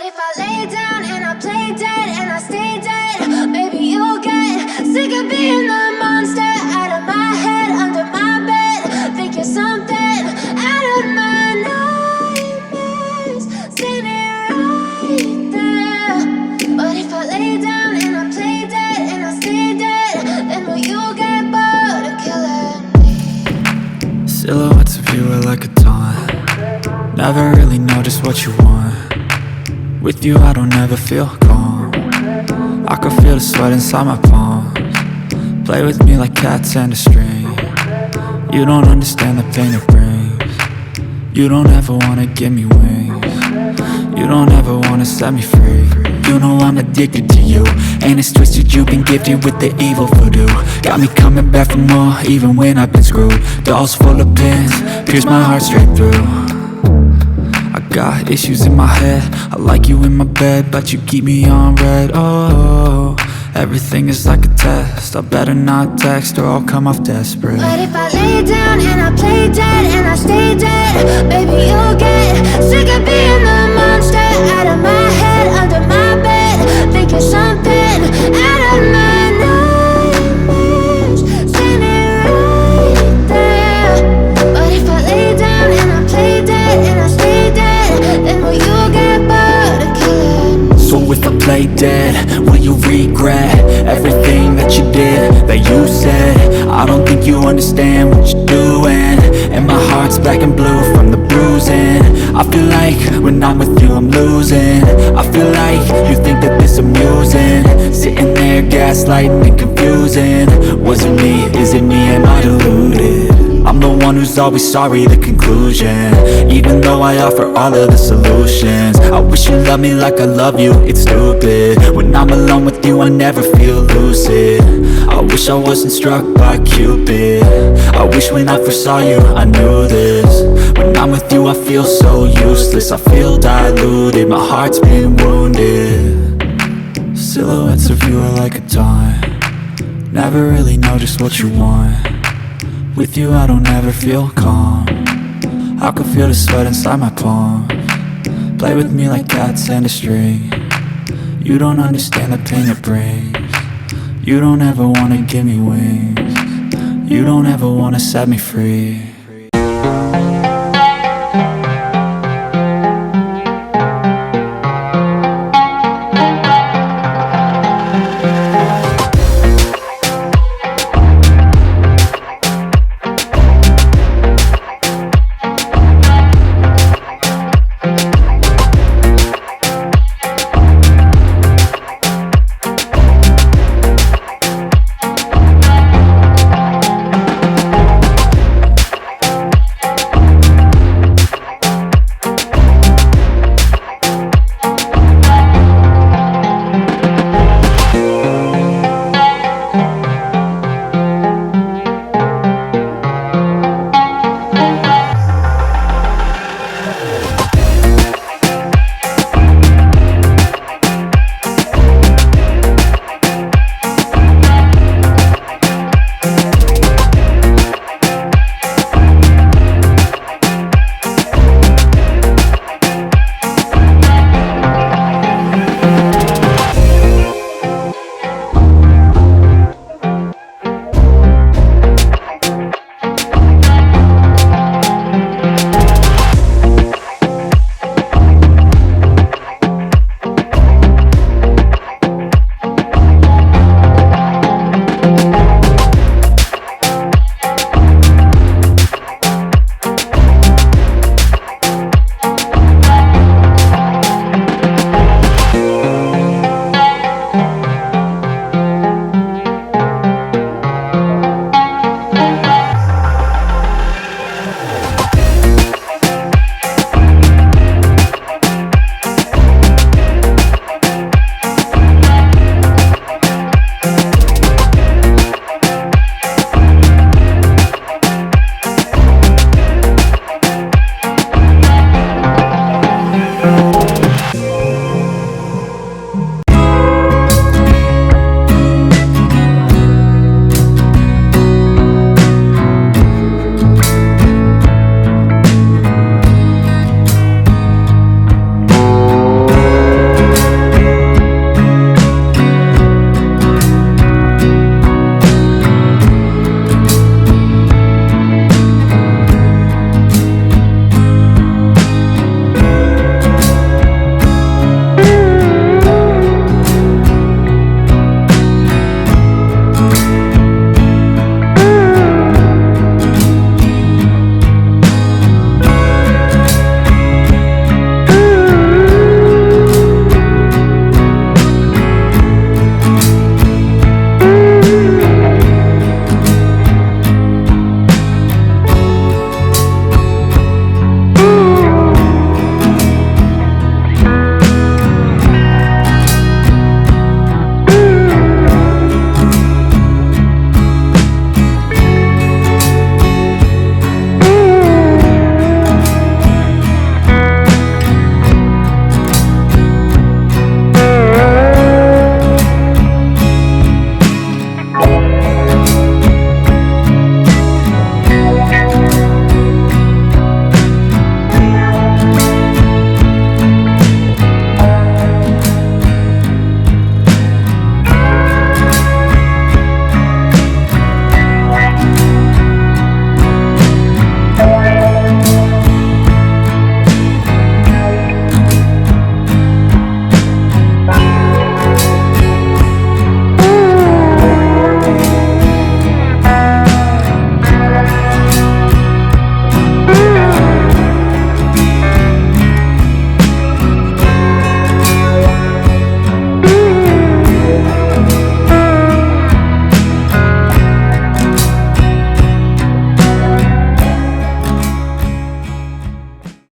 if I lay down and I play dead and I stay dead? Maybe you'll get sick of being the monster out of my head, under my bed. Think you're something out of my nightmares, standing right there. But if I lay down and I play dead and I stay dead, then will you get bored of killing me? Silhouettes of you are like a taunt. Never really know just what you want. With you I don't ever feel calm. I can feel the sweat inside my palms. Play with me like cats and a string. You don't understand the pain it brings. You don't ever wanna give me wings. You don't ever wanna set me free. You know I'm addicted to you, and it's twisted, you've been gifted with the evil voodoo. Got me coming back for more, even when I've been screwed. Dolls full of pins, pierce my heart straight through. I got issues in my head, I like you in my bed, but you keep me on red. Oh, everything is like a test, I better not text or I'll come off desperate. But if I lay down and I play dead and I stay dead, baby you'll get sick of being the monster out of my head, under my bed. Think you're something out of my nightmares, standing right there. But if I lay down and I play dead and I stay dead, then will you get bored of killing me? So if I play dead, will you regret everything that you did, that you said? I don't think you understand what you're doing, and my heart's black and blue from the bruising. I feel like when I'm with you I'm losing. I feel like you think that this amusing, sitting there gaslighting and confusing. Was it me? Is it me? Am I deluded? I'm the one who's always sorry, the conclusion, even though I offer all of the solutions. I wish you loved me like I love you, it's stupid. When I'm alone with you I never feel lucid. I wish I wasn't struck by Cupid. I wish when I first saw you I knew this. When I'm with you I feel so useless, I feel diluted, my heart's been wounded. Silhouettes of you are like a taunt. Never really know just what you want. With you I don't ever feel calm. I can feel the sweat inside my palms. Play with me like cats and a string. You don't understand the pain it brings. You don't ever wanna give me wings. You don't ever wanna set me free.